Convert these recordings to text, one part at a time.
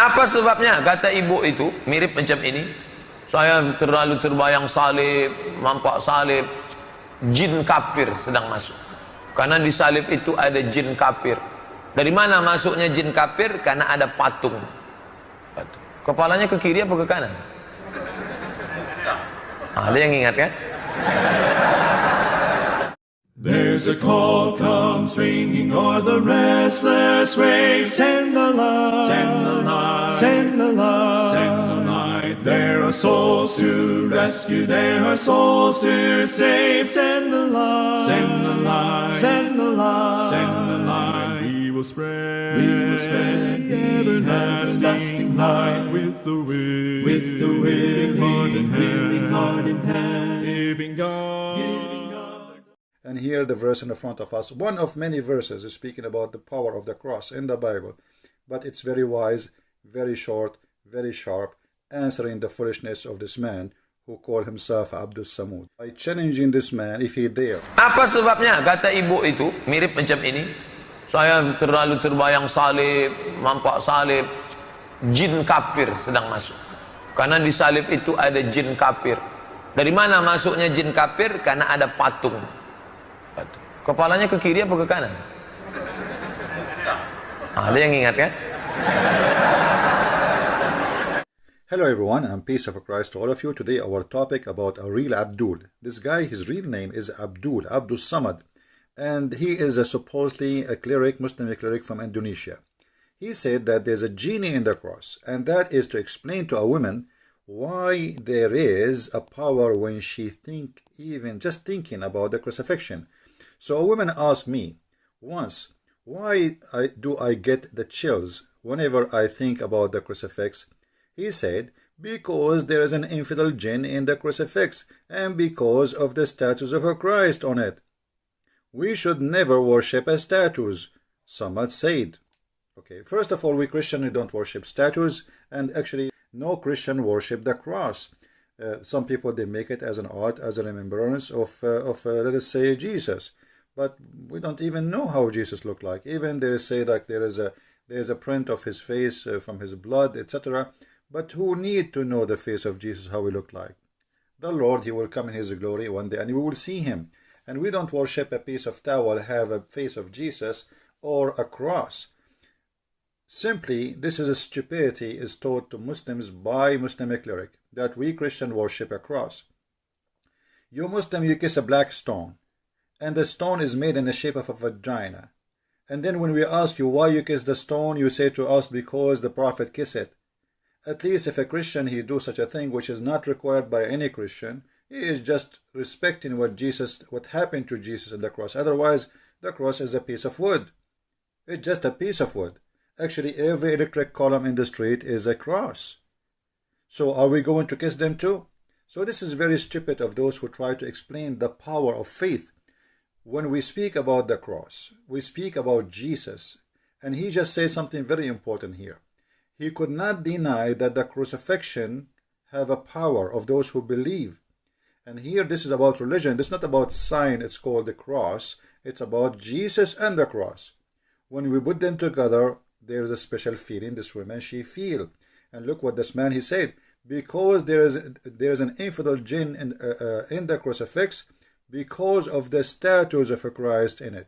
Apa sebabnya kata ibu itu mirip macam ini? Saya terlalu terbayang salib, nampak salib, jin kafir sedang masuk. Karena di salib itu ada jin kafir. Dari mana masuknya jin kafir? Karena ada patung. Kepalanya ke kiri apa ke kanan? Ada yang ingat kan? There's a call comes ringing o'er the restless waves. Send the light, send the light, send the light, send the light. There are souls to rescue, there are souls to save. Send the light, send the light, send the light, send the light. We will spread the everlasting light with the wind, giving heart in hand, giving God. And here the verse in the front of us, one of many verses, is speaking about the power of the cross in the Bible. But it's very wise, very short, very sharp, answering the foolishness of this man who called himself Abdul Somad. By challenging this man, if he dare. Apa sebabnya kata ibu itu mirip macam ini? Saya terlalu terbayang salib, nampak salib, jin kafir sedang masuk. Karena di salib itu ada jin kafir. Dari mana masuknya jin kafir? Karena ada patung. Kepalanya ke kiri apa ke kanan? Ada yang ingat kan? Hello everyone, and peace of Christ to all of you. Today our topic about a real Abdul. This guy, his real name is Abdul Somad, and he is supposedly a cleric, Muslim cleric from Indonesia. He said that there's a genie in the cross, and that is to explain to a woman why there is a power when she even just thinking about the crucifixion. So a woman asked me once, why do I get the chills whenever I think about the crucifix? He said, because there is an infidel jinn in the crucifix and because of the statues of Christ on it. We should never worship as statues, Somad said. Okay, first of all, we Christians don't worship statues, and actually no Christian worship the cross. Some people, they make it as an art, as a remembrance of let us say, Jesus. But we don't even know how Jesus looked like. Even they say that there is a print of his face from his blood, etc. But who need to know the face of Jesus, how he looked like? The Lord, he will come in his glory one day and we will see him. And we don't worship a piece of towel, have a face of Jesus or a cross. Simply, this is a stupidity is taught to Muslims by Muslim cleric, that we Christian worship a cross. You Muslim, you kiss a black stone, and the stone is made in the shape of a vagina. And then when we ask you why you kiss the stone, you say to us because the Prophet kissed it. At least if a Christian, he do such a thing, which is not required by any Christian, he is just respecting what happened to Jesus on the cross. Otherwise, the cross is a piece of wood. It's just a piece of wood. Actually, every electric column in the street is a cross. So are we going to kiss them too? So this is very stupid of those who try to explain the power of faith. When we speak about the cross, we speak about Jesus, and he just says something very important here. He could not deny that the crucifixion have a power of those who believe. And here this is about religion. It's not about sign. It's called the cross. It's about Jesus and the cross. When we put them together, there is a special feeling this woman, she feel. And look what this man, he said, because there is an infidel jinn in the crucifix, because of the statues of a Christ in it.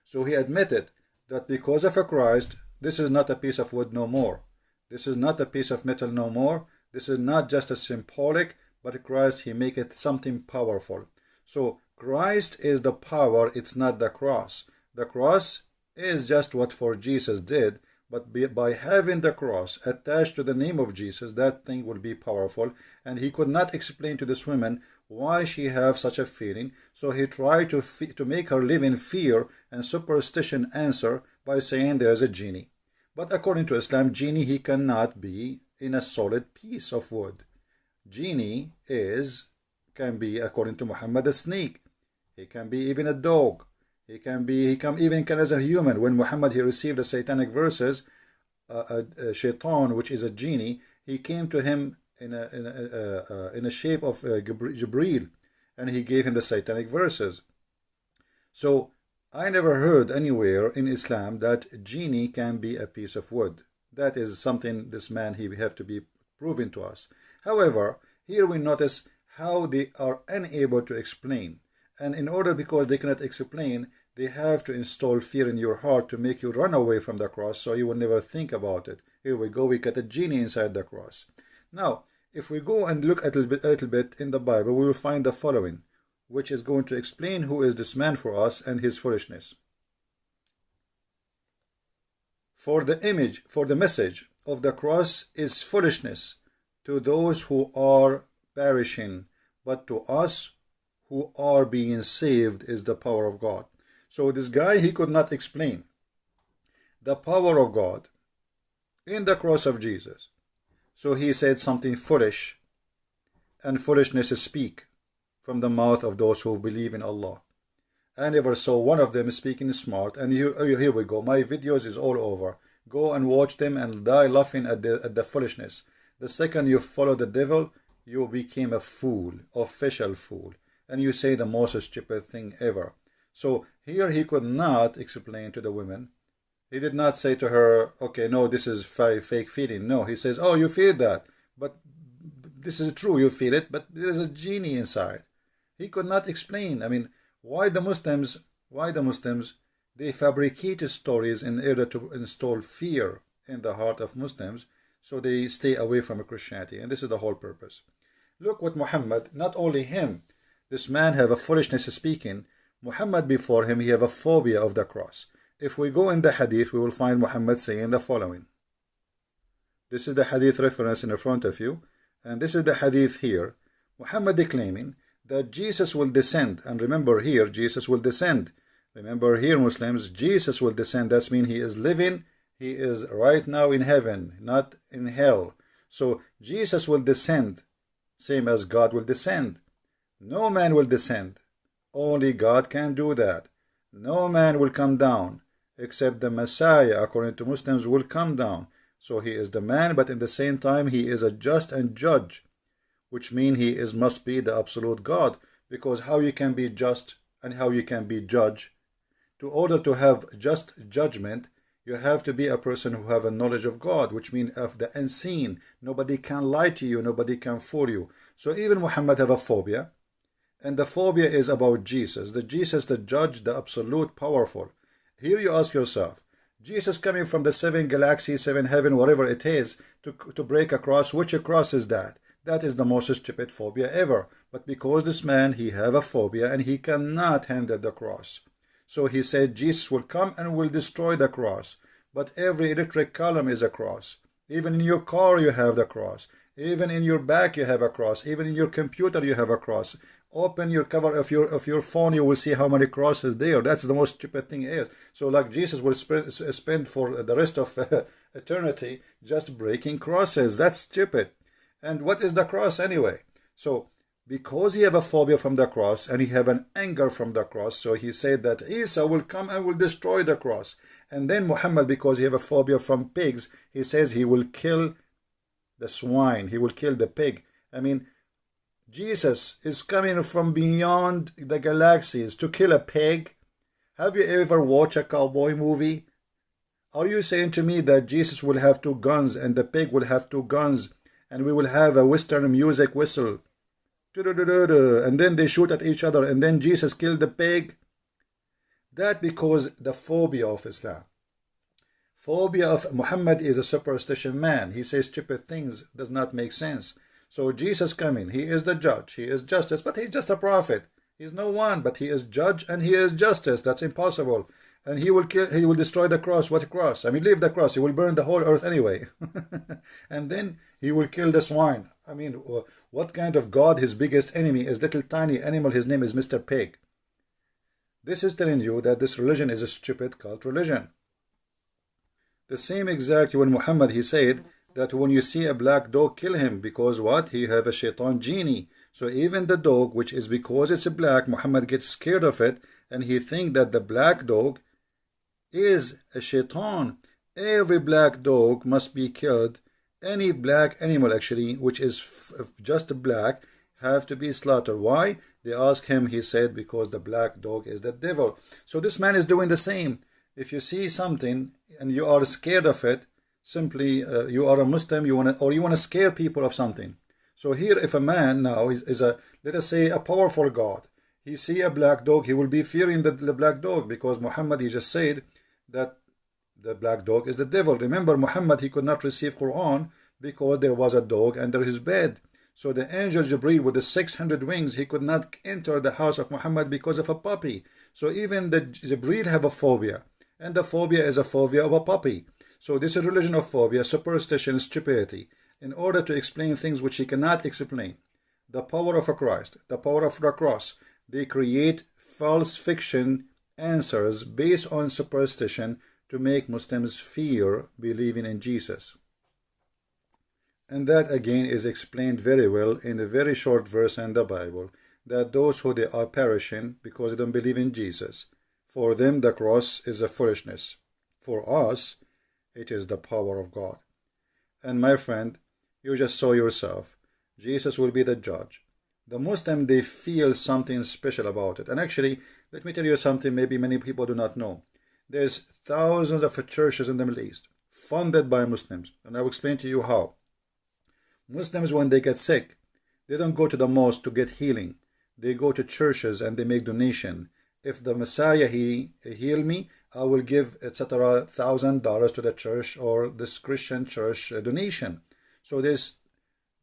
So he admitted that because of a Christ, this is not a piece of wood no more. This is not a piece of metal no more. This is not just a symbolic, but Christ, he make it something powerful. So Christ is the power, it's not the cross. The cross is just what for Jesus did, but by having the cross attached to the name of Jesus, that thing will be powerful. And he could not explain to this woman why she have such a feeling, so he tried to make her live in fear and superstition, answer by saying there is a genie. But according to Islam, genie, he cannot be in a solid piece of wood. Genie can be, according to Muhammad, a snake. He can be even a dog. He can even as a human. When Muhammad, he received the satanic verses, a shaitan, which is a genie, he came to him in a shape of Jibreel, and he gave him the satanic verses. So I never heard anywhere in Islam that genie can be a piece of wood. That is something this man, he have to be proven to us. However, here we notice how they are unable to explain. And in order, because they cannot explain, they have to install fear in your heart to make you run away from the cross, so you will never think about it. Here we go, we got a genie inside the cross. Now, if we go and look a little bit in the Bible, we will find the following, which is going to explain who is this man for us and his foolishness. For the message of the cross is foolishness to those who are perishing, but to us who are being saved is the power of God. So this guy, he could not explain the power of God in the cross of Jesus. So he said something foolish, and foolishness speak from the mouth of those who believe in Allah. I never saw one of them speaking smart, and here we go. My videos is all over. Go and watch them and die laughing at the foolishness. The second you follow the devil, you became a fool, official fool, and you say the most stupid thing ever. So here he could not explain to the women. He did not say to her, okay, no, this is fake feeling. No, he says, oh, you feel that, but this is true, you feel it, but there is a genie inside. He could not explain. I mean, why the Muslims, they fabricate stories in order to install fear in the heart of Muslims, so they stay away from Christianity. And this is the whole purpose. Look what Muhammad, not only him, this man have a foolishness speaking. Muhammad before him, he have a phobia of the cross. If we go in the hadith, we will find Muhammad saying the following. This is the hadith reference in front of you, and this is the hadith here. Muhammad declaiming that Jesus will descend, and remember here, Jesus will descend. Remember here, Muslims, Jesus will descend. That means he is living, he is right now in heaven, not in hell. So Jesus will descend, same as God will descend. No man will descend. Only God can do that. No man will come down, except the Messiah, according to Muslims, will come down. So he is the man, but in the same time, he is a just and judge, which means he must be the absolute God, because how you can be just and how you can be judge? To order to have just judgment, you have to be a person who have a knowledge of God, which means of the unseen. Nobody can lie to you, nobody can fool you. So even Muhammad have a phobia, and the phobia is about Jesus, the judge, the absolute powerful. Here you ask yourself, Jesus coming from the 7 galaxies, 7 heaven, whatever it is, to break a cross, which cross is that? That is the most stupid phobia ever. But because this man, he have a phobia and he cannot handle the cross. So he said Jesus will come and will destroy the cross. But every electric column is a cross. Even in your car you have the cross. Even in your back you have a cross. Even in your computer you have a cross. Open your cover of your phone, you will see how many crosses there. That's the most stupid thing is. So like Jesus will spend for the rest of eternity just breaking crosses. That's stupid. And what is the cross anyway? So because he have a phobia from the cross and he have an anger from the cross, so he said that Isa will come and will destroy the cross. And then Muhammad, because he have a phobia from pigs, he says he will kill the swine, he will kill the pig. I mean, Jesus is coming from beyond the galaxies to kill a pig. Have you ever watched a cowboy movie? Are you saying to me that Jesus will have 2 guns and the pig will have 2 guns and we will have a Western music whistle? And then they shoot at each other and then Jesus killed the pig? That because the phobia of Islam. Phobia of Muhammad is a superstition man. He says stupid things, does not make sense. So Jesus coming, he is the judge, he is justice, but he's just a prophet. He's no one, but he is judge and he is justice. That's impossible. And he will destroy the cross. What cross? I mean, leave the cross. He will burn the whole earth anyway. And then he will kill the swine. I mean, what kind of God? His biggest enemy is little tiny animal. His name is Mr. Pig. This is telling you that this religion is a stupid cult religion. The same exact when Muhammad, he said that when you see a black dog, kill him, because what? He have a shaitan genie. So even the dog, which is because it's a black, Muhammad gets scared of it, and he think that the black dog is a shaitan. Every black dog must be killed. Any black animal actually, which is just black, have to be slaughtered. Why? They ask him, he said, because the black dog is the devil. So this man is doing the same. If you see something and you are scared of it, Simply, you are a Muslim, you want to scare people of something. So here, if a man now is a, let us say, a powerful God, he see a black dog, he will be fearing the black dog, because Muhammad, he just said that the black dog is the devil. Remember, Muhammad, he could not receive Quran because there was a dog under his bed. So the angel Jibreel with the 600 wings, he could not enter the house of Muhammad because of a puppy. So even the Jibreel have a phobia, and the phobia is a phobia of a puppy. So this is religion of phobia, superstition, stupidity, in order to explain things which he cannot explain. The power of a Christ, the power of the cross, they create false fiction answers based on superstition to make Muslims fear believing in Jesus. And that again is explained very well in a very short verse in the Bible, that those who they are perishing because they don't believe in Jesus, for them the cross is a foolishness. For us, it is the power of God. And my friend, you just saw yourself, Jesus will be the judge. The Muslim, they feel something special about it. And actually, let me tell you something maybe many people do not know. There's thousands of churches in the Middle East funded by Muslims, and I will explain to you how. Muslims, when they get sick, they don't go to the mosque to get healing. They go to churches and they make donation. If the Messiah, he heal me, I will give etc. $1,000 to the church or this Christian church donation. So there's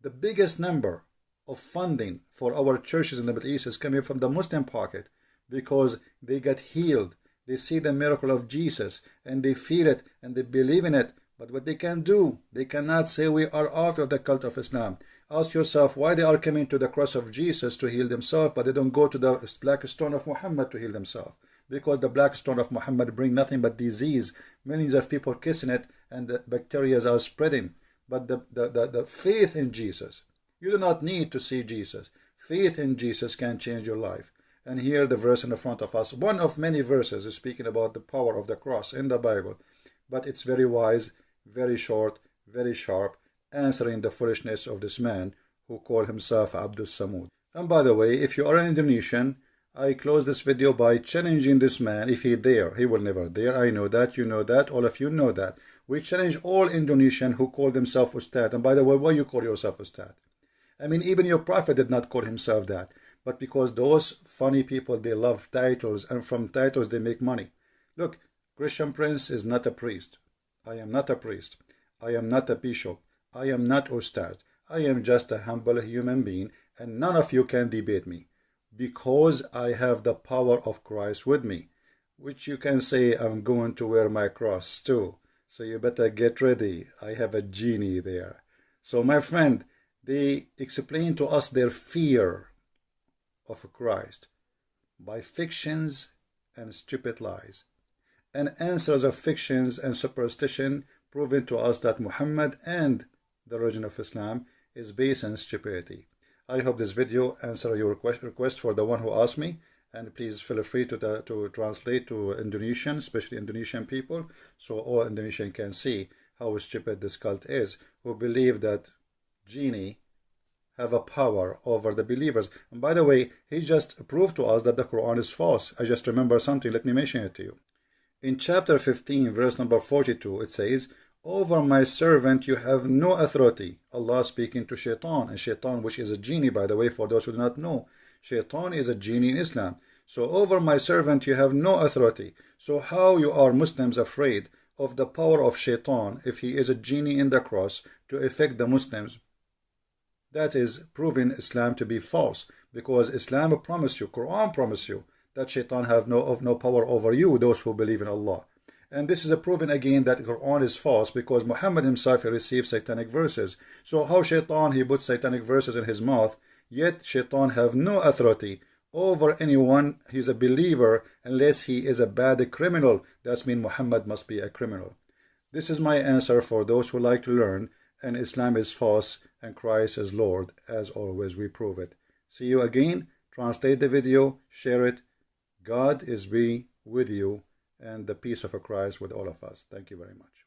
the biggest number of funding for our churches in the Middle East is coming from the Muslim pocket, because they get healed. They see the miracle of Jesus and they feel it and they believe in it. But what they can do, they cannot say we are out of the cult of Islam. Ask yourself why they are coming to the cross of Jesus to heal themselves, but they don't go to the black stone of Muhammad to heal themselves. Because the black stone of Muhammad bring nothing but disease. Millions of people kissing it and the bacteria are spreading. But the faith in Jesus, you do not need to see Jesus. Faith in Jesus can change your life. And here the verse in the front of us, one of many verses is speaking about the power of the cross in the Bible. But it's very wise, very short, very sharp, answering the foolishness of this man who called himself Abdul Somad. And by the way, if you are an Indonesian, I close this video by challenging this man. If he dare, he will never dare. I know that, you know that, all of you know that. We challenge all Indonesian who call themselves Ustad. And by the way, why you call yourself Ustad? I mean, even your prophet did not call himself that. But because those funny people, they love titles, and from titles they make money. Look, Christian Prince is not a priest. I am not a priest. I am not a bishop. I am not Ustad. I am just a humble human being, and none of you can debate me, because I have the power of Christ with me, which you can say I'm going to wear my cross too. So you better get ready. I have a genie there. So my friend, they explain to us their fear of Christ by fictions and stupid lies, and answers of fictions and superstition, proving to us that Muhammad and the religion of Islam is based on stupidity. I hope this video answered your request for the one who asked me, and please feel free to translate to Indonesian, especially Indonesian people, so all Indonesian can see how stupid this cult is, who believe that genie have a power over the believers. And by the way, he just proved to us that the Quran is false. I just remember something, let me mention it to you. In chapter 15, verse number 42, it says, over my servant you have no authority. Allah speaking to Shaitan, and Shaitan, which is a genie, by the way, for those who do not know. Shaitan is a genie in Islam. So over my servant you have no authority. So how you are Muslims afraid of the power of Shaitan if he is a genie in the cross to affect the Muslims? That is proving Islam to be false, because Islam promised you, Quran promised you, that Shaitan have no power over you, those who believe in Allah. And this is a proving again that Quran is false, because Muhammad himself received satanic verses. So how Shaitan, he puts satanic verses in his mouth, yet Shaitan have no authority over anyone. He's a believer unless he is a bad criminal. That means Muhammad must be a criminal. This is my answer for those who like to learn, and Islam is false and Christ is Lord. As always, we prove it. See you again. Translate the video, share it. God is be with you, and the peace of Christ with all of us. Thank you very much.